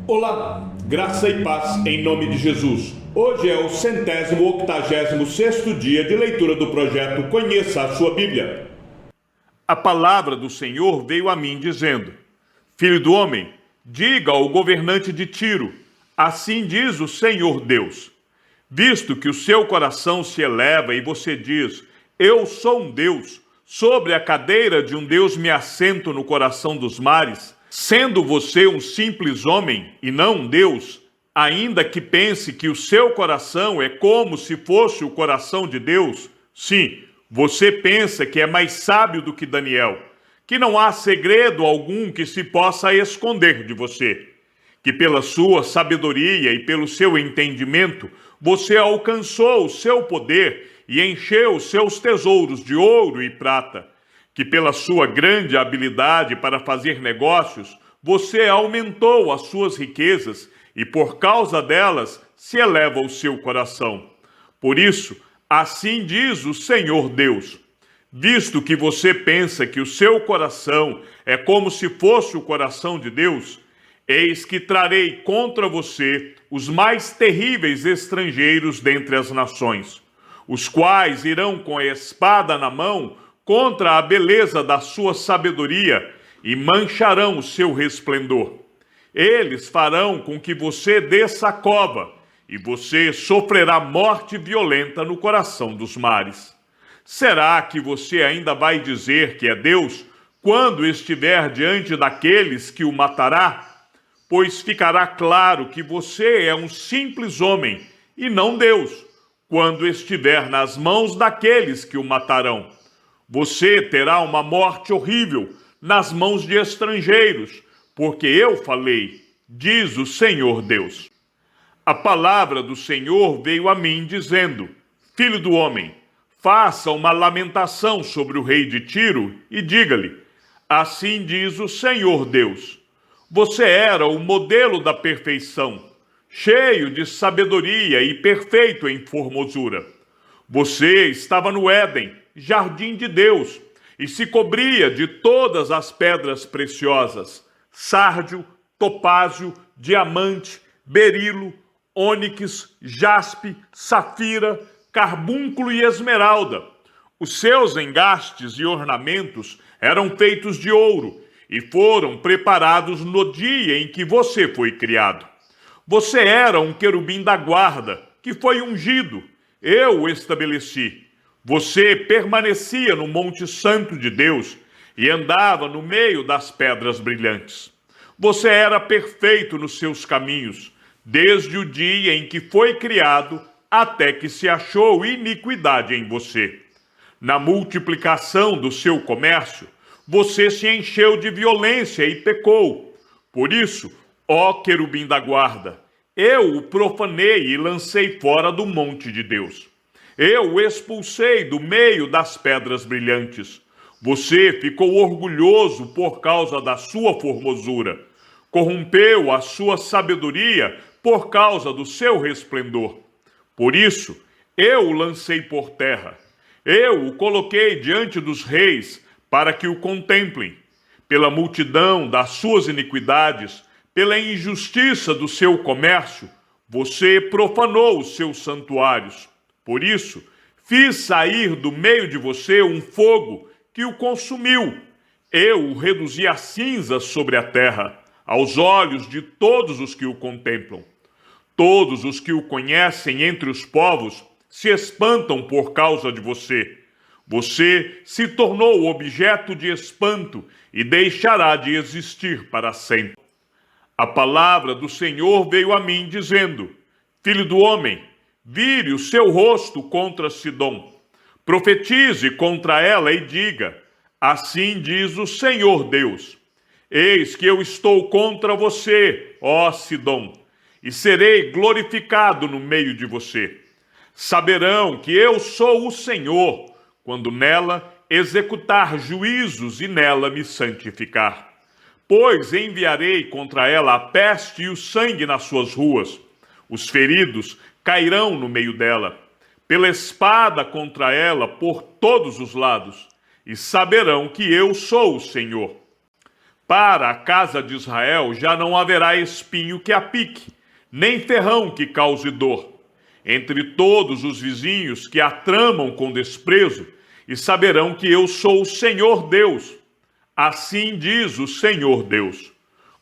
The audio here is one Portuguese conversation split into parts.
Olá, graça e paz em nome de Jesus. Hoje é o 186º dia de leitura do projeto Conheça a Sua Bíblia. A palavra do Senhor veio a mim dizendo: Filho do homem, diga ao governante de Tiro, assim diz o Senhor Deus. Visto que o seu coração se eleva e você diz, eu sou um Deus, sobre a cadeira de um Deus me assento no coração dos mares, sendo você um simples homem e não um Deus, ainda que pense que o seu coração é como se fosse o coração de Deus, sim, você pensa que é mais sábio do que Daniel, que não há segredo algum que se possa esconder de você, que pela sua sabedoria e pelo seu entendimento você alcançou o seu poder e encheu os seus tesouros de ouro e prata, que pela sua grande habilidade para fazer negócios, você aumentou as suas riquezas e por causa delas se eleva o seu coração. Por isso, assim diz o Senhor Deus, visto que você pensa que o seu coração é como se fosse o coração de Deus, eis que trarei contra você os mais terríveis estrangeiros dentre as nações, os quais irão com a espada na mão contra a beleza da sua sabedoria e mancharão o seu resplendor. Eles farão com que você desça a cova e você sofrerá morte violenta no coração dos mares. Será que você ainda vai dizer que é Deus quando estiver diante daqueles que o matará? Pois ficará claro que você é um simples homem e não Deus, quando estiver nas mãos daqueles que o matarão. Você terá uma morte horrível nas mãos de estrangeiros, porque eu falei, diz o Senhor Deus. A palavra do Senhor veio a mim dizendo, Filho do homem, faça uma lamentação sobre o rei de Tiro e diga-lhe, assim diz o Senhor Deus. Você era o modelo da perfeição, cheio de sabedoria e perfeito em formosura. Você estava no Éden, jardim de Deus, e se cobria de todas as pedras preciosas, sárdio, topázio, diamante, berilo, ônix, jaspe, safira, carbúnculo e esmeralda. Os seus engastes e ornamentos eram feitos de ouro e foram preparados no dia em que você foi criado. Você era um querubim da guarda, que foi ungido. Eu o estabeleci. Você permanecia no Monte Santo de Deus e andava no meio das pedras brilhantes. Você era perfeito nos seus caminhos, desde o dia em que foi criado até que se achou iniquidade em você. Na multiplicação do seu comércio, você se encheu de violência e pecou. Por isso, ó querubim da guarda, eu o profanei e lancei fora do monte de Deus. Eu o expulsei do meio das pedras brilhantes. Você ficou orgulhoso por causa da sua formosura. Corrompeu a sua sabedoria por causa do seu resplendor. Por isso, eu o lancei por terra. Eu o coloquei diante dos reis para que o contemplem. Pela multidão das suas iniquidades, pela injustiça do seu comércio, você profanou os seus santuários. Por isso, fiz sair do meio de você um fogo que o consumiu. Eu o reduzi a cinzas sobre a terra, aos olhos de todos os que o contemplam. Todos os que o conhecem entre os povos se espantam por causa de você. Você se tornou objeto de espanto e deixará de existir para sempre. A palavra do Senhor veio a mim dizendo, Filho do homem, vire o seu rosto contra Sidom. Profetize contra ela e diga, assim diz o Senhor Deus. Eis que eu estou contra você, ó Sidom, e serei glorificado no meio de você. Saberão que eu sou o Senhor, quando nela executar juízos e nela me santificar. Pois enviarei contra ela a peste e o sangue nas suas ruas. Os feridos cairão no meio dela. Pela espada contra ela por todos os lados. E saberão que eu sou o Senhor. Para a casa de Israel já não haverá espinho que a pique, nem ferrão que cause dor. Entre todos os vizinhos que a tramam com desprezo, e saberão que eu sou o Senhor Deus. Assim diz o Senhor Deus.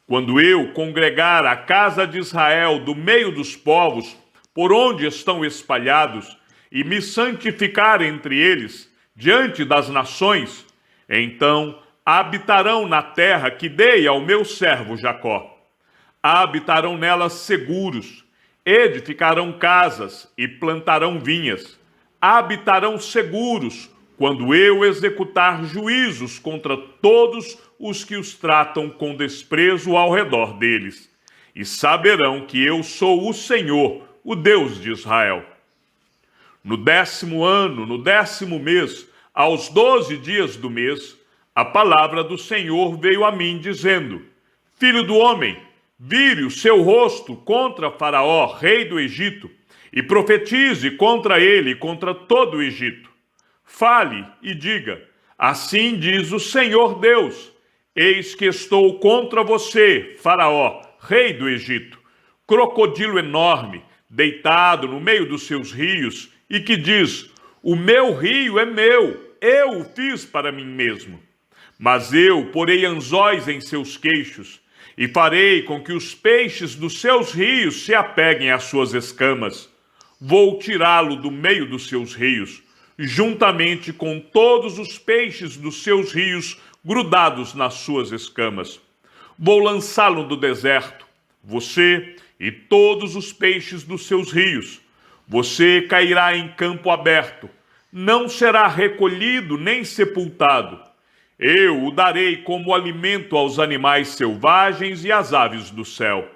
Quando eu congregar a casa de Israel do meio dos povos, por onde estão espalhados, e me santificar entre eles, diante das nações, então habitarão na terra que dei ao meu servo Jacó. Habitarão nelas seguros, edificarão casas e plantarão vinhas. Habitarão seguros, quando eu executar juízos contra todos os que os tratam com desprezo ao redor deles. E saberão que eu sou o Senhor, o Deus de Israel. No 10º ano, no 10º mês, aos 12 dias do mês, a palavra do Senhor veio a mim, dizendo: Filho do homem, vire o seu rosto contra Faraó, rei do Egito, e profetize contra ele e contra todo o Egito. Fale e diga: assim diz o Senhor Deus: eis que estou contra você, Faraó, rei do Egito, crocodilo enorme, deitado no meio dos seus rios, e que diz: o meu rio é meu, eu o fiz para mim mesmo. Mas eu porei anzóis em seus queixos, e farei com que os peixes dos seus rios se apeguem às suas escamas. Vou tirá-lo do meio dos seus rios, juntamente com todos os peixes dos seus rios grudados nas suas escamas. Vou lançá-lo no deserto, você e todos os peixes dos seus rios. Você cairá em campo aberto, não será recolhido nem sepultado. Eu o darei como alimento aos animais selvagens e às aves do céu.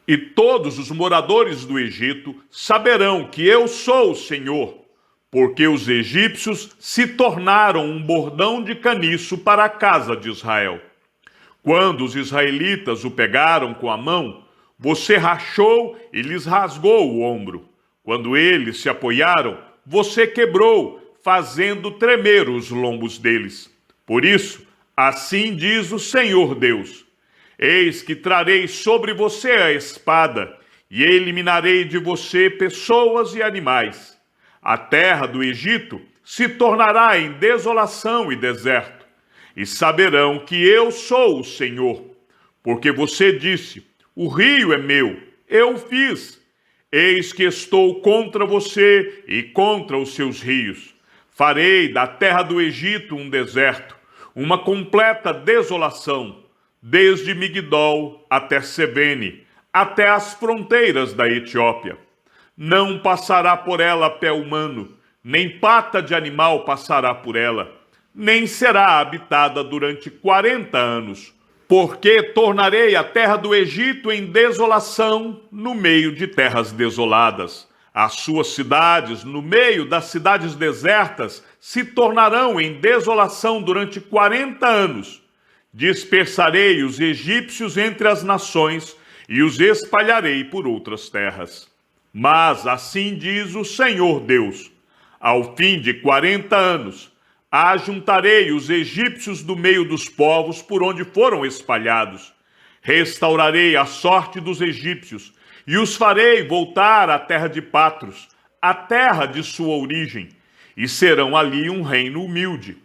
E todos os moradores do Egito saberão que eu sou o Senhor, porque os egípcios se tornaram um bordão de caniço para a casa de Israel. Quando os israelitas o pegaram com a mão, você rachou e lhes rasgou o ombro. Quando eles se apoiaram, você quebrou, fazendo tremer os lombos deles. Por isso, assim diz o Senhor Deus: eis que trarei sobre você a espada, e eliminarei de você pessoas e animais. A terra do Egito se tornará em desolação e deserto, e saberão que eu sou o Senhor. Porque você disse: o rio é meu, eu o fiz. Eis que estou contra você e contra os seus rios. Farei da terra do Egito um deserto, uma completa desolação, desde Migdol até Sebene, até as fronteiras da Etiópia. Não passará por ela pé humano, nem pata de animal passará por ela, nem será habitada durante 40 anos, porque tornarei a terra do Egito em desolação no meio de terras desoladas. As suas cidades, no meio das cidades desertas, se tornarão em desolação durante 40 anos. Dispersarei os egípcios entre as nações e os espalharei por outras terras. Mas assim diz o Senhor Deus: ao fim de 40 anos, ajuntarei os egípcios do meio dos povos por onde foram espalhados. Restaurarei a sorte dos egípcios e os farei voltar à terra de Patros, a terra de sua origem, e serão ali um reino humilde.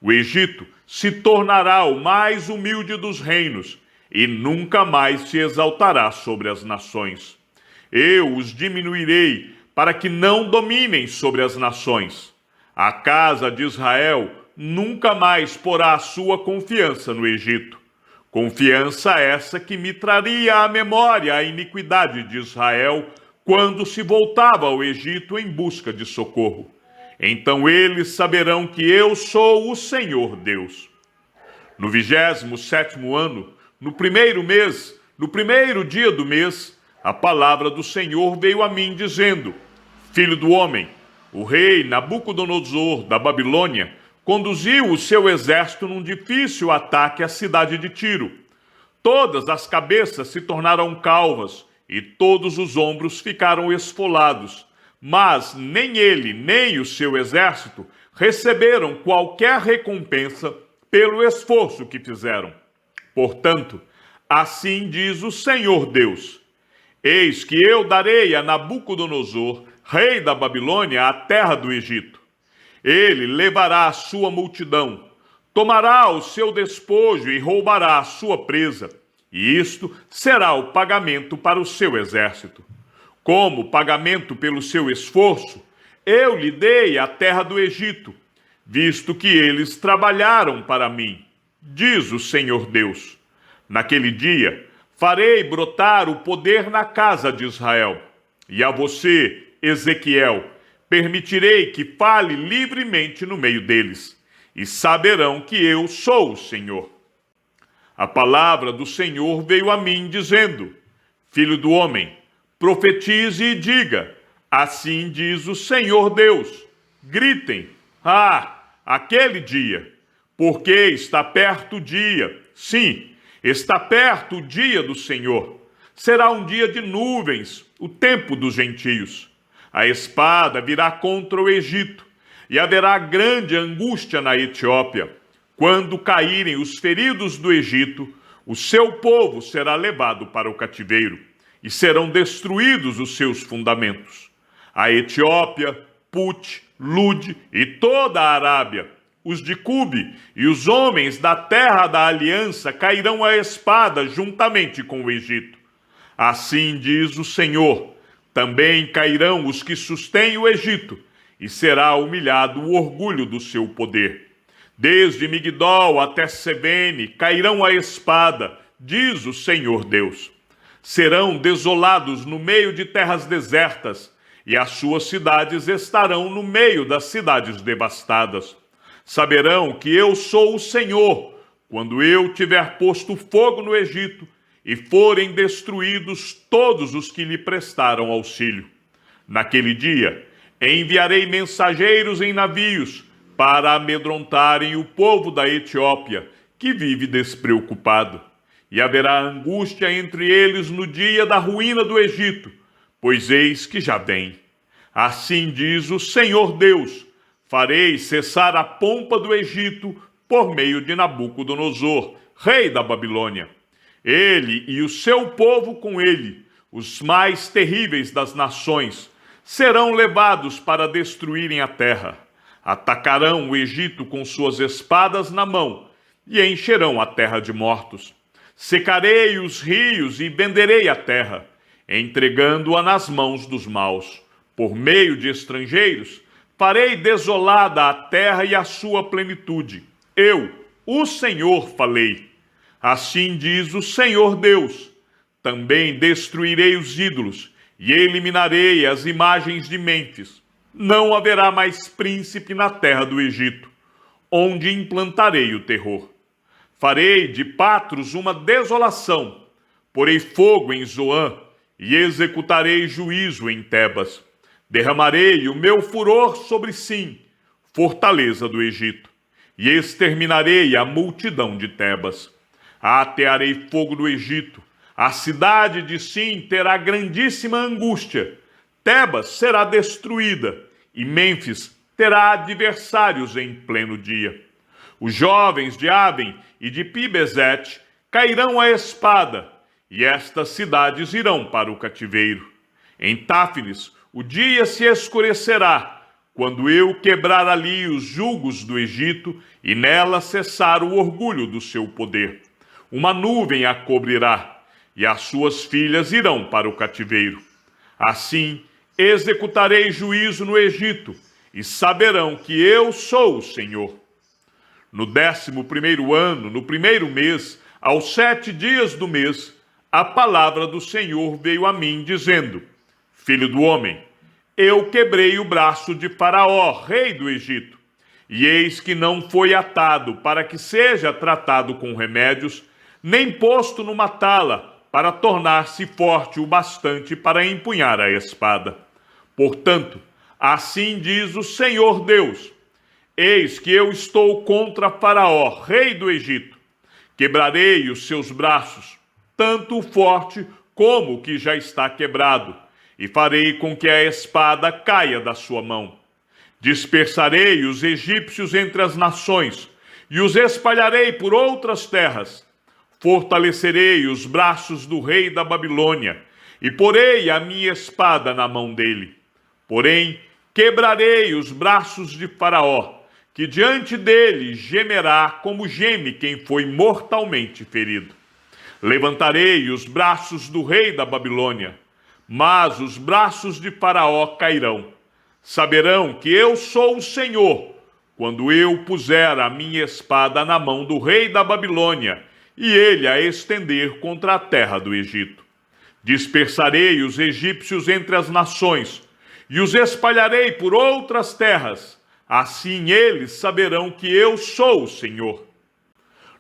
O Egito se tornará o mais humilde dos reinos, e nunca mais se exaltará sobre as nações. Eu os diminuirei para que não dominem sobre as nações. A casa de Israel nunca mais porá a sua confiança no Egito. Confiança essa que me traria à memória a iniquidade de Israel quando se voltava ao Egito em busca de socorro. Então eles saberão que eu sou o Senhor Deus. No 27º ano, no primeiro mês, no primeiro dia do mês, a palavra do Senhor veio a mim dizendo: Filho do homem, o rei Nabucodonosor da Babilônia conduziu o seu exército num difícil ataque à cidade de Tiro. Todas as cabeças se tornaram calvas e todos os ombros ficaram esfolados, mas nem ele nem o seu exército receberam qualquer recompensa pelo esforço que fizeram. Portanto, assim diz o Senhor Deus: eis que eu darei a Nabucodonosor, rei da Babilônia, a terra do Egito. Ele levará a sua multidão, tomará o seu despojo e roubará a sua presa, e isto será o pagamento para o seu exército. Como pagamento pelo seu esforço, eu lhe dei a terra do Egito, visto que eles trabalharam para mim, diz o Senhor Deus. Naquele dia, farei brotar o poder na casa de Israel, e a você, Ezequiel, permitirei que fale livremente no meio deles, e saberão que eu sou o Senhor. A palavra do Senhor veio a mim, dizendo: filho do homem, profetize e diga: assim diz o Senhor Deus. Gritem: aquele dia, porque está perto o dia. Sim, está perto o dia do Senhor. Será um dia de nuvens, o tempo dos gentios. A espada virá contra o Egito, e haverá grande angústia na Etiópia. Quando caírem os feridos do Egito, o seu povo será levado para o cativeiro, e serão destruídos os seus fundamentos. A Etiópia, Put, Lud e toda a Arábia, os de Cube e os homens da terra da aliança cairão à espada juntamente com o Egito. Assim diz o Senhor: também cairão os que sustêm o Egito, e será humilhado o orgulho do seu poder. Desde Migdol até Sebene cairão à espada, diz o Senhor Deus. Serão desolados no meio de terras desertas, e as suas cidades estarão no meio das cidades devastadas. Saberão que eu sou o Senhor, quando eu tiver posto fogo no Egito, e forem destruídos todos os que lhe prestaram auxílio. Naquele dia, enviarei mensageiros em navios para amedrontarem o povo da Etiópia, que vive despreocupado. E haverá angústia entre eles no dia da ruína do Egito, pois eis que já vem. Assim diz o Senhor Deus: farei cessar a pompa do Egito por meio de Nabucodonosor, rei da Babilônia. Ele e o seu povo com ele, os mais terríveis das nações, serão levados para destruírem a terra. Atacarão o Egito com suas espadas na mão e encherão a terra de mortos. Secarei os rios e venderei a terra, entregando-a nas mãos dos maus. Por meio de estrangeiros, farei desolada a terra e a sua plenitude. Eu, o Senhor, falei. Assim diz o Senhor Deus: também destruirei os ídolos e eliminarei as imagens de Mênfis. Não haverá mais príncipe na terra do Egito, onde implantarei o terror. Farei de Patros uma desolação, porei fogo em Zoã e executarei juízo em Tebas. Derramarei o meu furor sobre Sim, fortaleza do Egito, e exterminarei a multidão de Tebas. Atearei fogo no Egito, a cidade de Sim terá grandíssima angústia. Tebas será destruída, e Mênfis terá adversários em pleno dia. Os jovens de Aven e de Pibezete cairão à espada, e estas cidades irão para o cativeiro. Em Táfnis o dia se escurecerá, quando eu quebrar ali os julgos do Egito e nela cessar o orgulho do seu poder. Uma nuvem a cobrirá, e as suas filhas irão para o cativeiro. Assim, executarei juízo no Egito, e saberão que eu sou o Senhor. No 11º ano, no 1º mês, aos 7 dias do mês, a palavra do Senhor veio a mim, dizendo: filho do homem, eu quebrei o braço de Faraó, rei do Egito, e eis que não foi atado para que seja tratado com remédios, nem posto numa tala, para tornar-se forte o bastante para empunhar a espada. Portanto, assim diz o Senhor Deus: eis que eu estou contra Faraó, rei do Egito. Quebrarei os seus braços, tanto o forte como o que já está quebrado, e farei com que a espada caia da sua mão. Dispersarei os egípcios entre as nações, e os espalharei por outras terras. fortalecerei os braços do rei da Babilônia, e porei a minha espada na mão dele. Porém, quebrarei os braços de Faraó, que diante dele gemerá como geme quem foi mortalmente ferido. Levantarei os braços do rei da Babilônia, mas os braços de Faraó cairão. Saberão que eu sou o Senhor, quando eu puser a minha espada na mão do rei da Babilônia, e ele a estender contra a terra do Egito. Dispersarei os egípcios entre as nações, e os espalharei por outras terras. Assim eles saberão que eu sou o Senhor.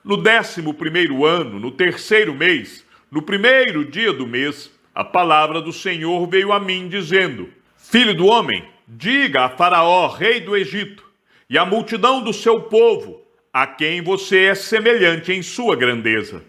No 11º ano, no 3º mês, no 1º dia do mês, a palavra do Senhor veio a mim, dizendo: Filho do homem, diga a Faraó, rei do Egito, e à multidão do seu povo, a quem você é semelhante em sua grandeza.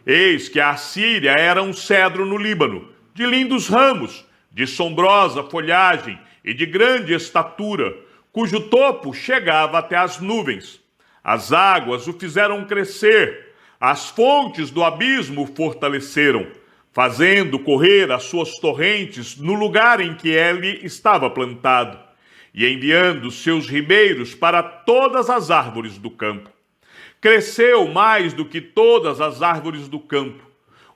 Eis que a Assíria era um cedro no Líbano, de lindos ramos, de sombrosa folhagem e de grande estatura, cujo topo chegava até as nuvens. As águas o fizeram crescer, as fontes do abismo o fortaleceram, fazendo correr as suas torrentes no lugar em que ele estava plantado, e enviando seus ribeiros para todas as árvores do campo. Cresceu mais do que todas as árvores do campo.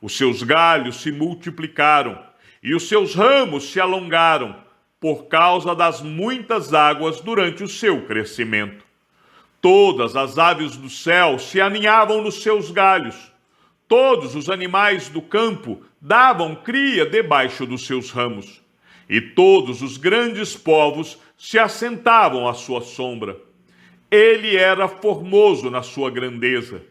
Os seus galhos se multiplicaram, e os seus ramos se alongaram, por causa das muitas águas durante o seu crescimento. Todas as aves do céu se aninhavam nos seus galhos. Todos os animais do campo davam cria debaixo dos seus ramos. E todos os grandes povos se assentavam à sua sombra. Ele era formoso na sua grandeza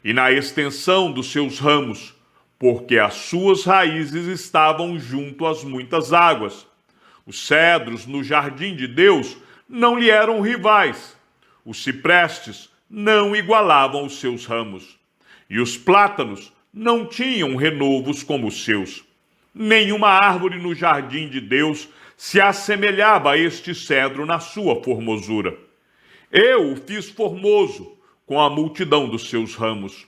e na extensão dos seus ramos, porque as suas raízes estavam junto às muitas águas. Os cedros no jardim de Deus não lhe eram rivais. Os ciprestes não igualavam os seus ramos. E os plátanos não tinham renovos como os seus. Nenhuma árvore no jardim de Deus se assemelhava a este cedro na sua formosura. Eu o fiz formoso com a multidão dos seus ramos.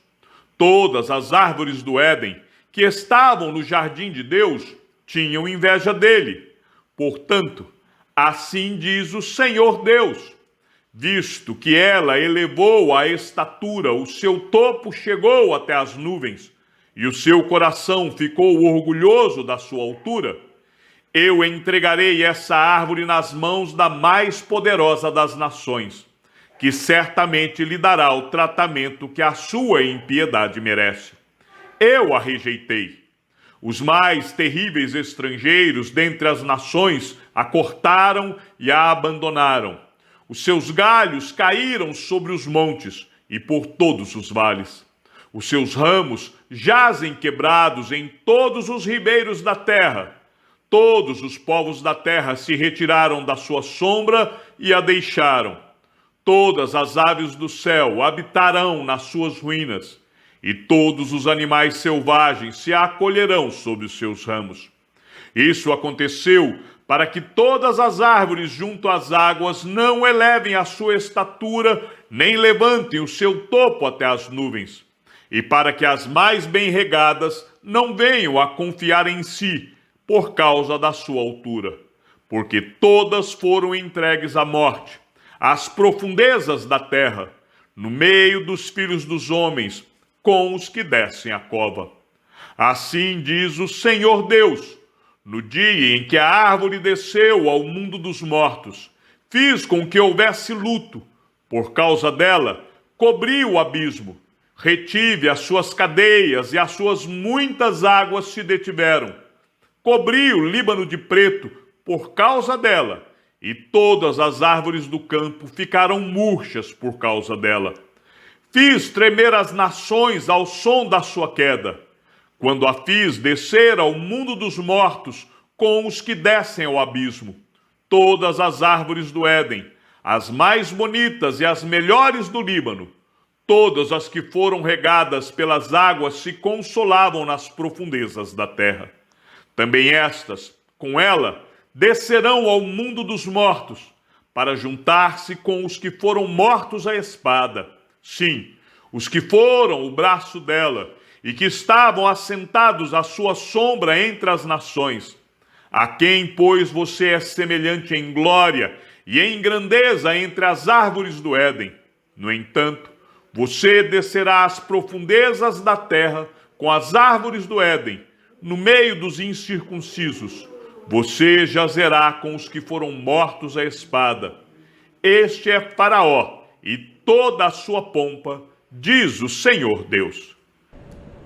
Todas as árvores do Éden que estavam no jardim de Deus tinham inveja dele. Portanto, assim diz o Senhor Deus: visto que ela elevou a estatura, o seu topo chegou até as nuvens, e o seu coração ficou orgulhoso da sua altura, eu entregarei essa árvore nas mãos da mais poderosa das nações, que certamente lhe dará o tratamento que a sua impiedade merece. Eu a rejeitei. Os mais terríveis estrangeiros dentre as nações a cortaram e a abandonaram. Os seus galhos caíram sobre os montes e por todos os vales. Os seus ramos jazem quebrados em todos os ribeiros da terra. Todos os povos da terra se retiraram da sua sombra e a deixaram. Todas as aves do céu habitarão nas suas ruínas, e todos os animais selvagens se acolherão sob os seus ramos. Isso aconteceu para que todas as árvores junto às águas não elevem a sua estatura, nem levantem o seu topo até as nuvens, e para que as mais bem regadas não venham a confiar em si, por causa da sua altura, porque todas foram entregues à morte, às profundezas da terra, no meio dos filhos dos homens, com os que descem a cova. Assim diz o Senhor Deus: no dia em que a árvore desceu ao mundo dos mortos, fiz com que houvesse luto. Por causa dela, cobri o abismo, retive as suas cadeias e as suas muitas águas se detiveram. Cobri o Líbano de preto por causa dela, e todas as árvores do campo ficaram murchas por causa dela. Fiz tremer as nações ao som da sua queda, quando a fiz descer ao mundo dos mortos com os que descem ao abismo. Todas as árvores do Éden, as mais bonitas e as melhores do Líbano, todas as que foram regadas pelas águas se consolavam nas profundezas da terra. Também estas, com ela, descerão ao mundo dos mortos, para juntar-se com os que foram mortos à espada. Sim, os que foram o braço dela, e que estavam assentados à sua sombra entre as nações. A quem, pois, você é semelhante em glória e em grandeza entre as árvores do Éden. No entanto, você descerá às profundezas da terra com as árvores do Éden, no meio dos incircuncisos. Você jazerá com os que foram mortos à espada. Este é Faraó e toda a sua pompa, diz o Senhor Deus.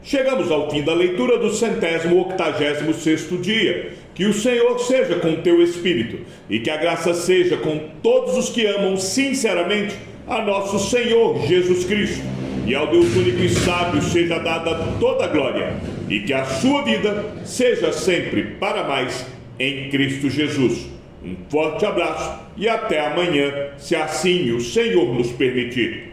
Chegamos ao fim da leitura do 186º dia. Que o Senhor seja com o teu espírito e que a graça seja com todos os que amam sinceramente a nosso Senhor Jesus Cristo. E ao Deus único e sábio seja dada toda a glória e que a sua vida seja sempre para mais em Cristo Jesus. Um forte abraço e até amanhã, se assim o Senhor nos permitir.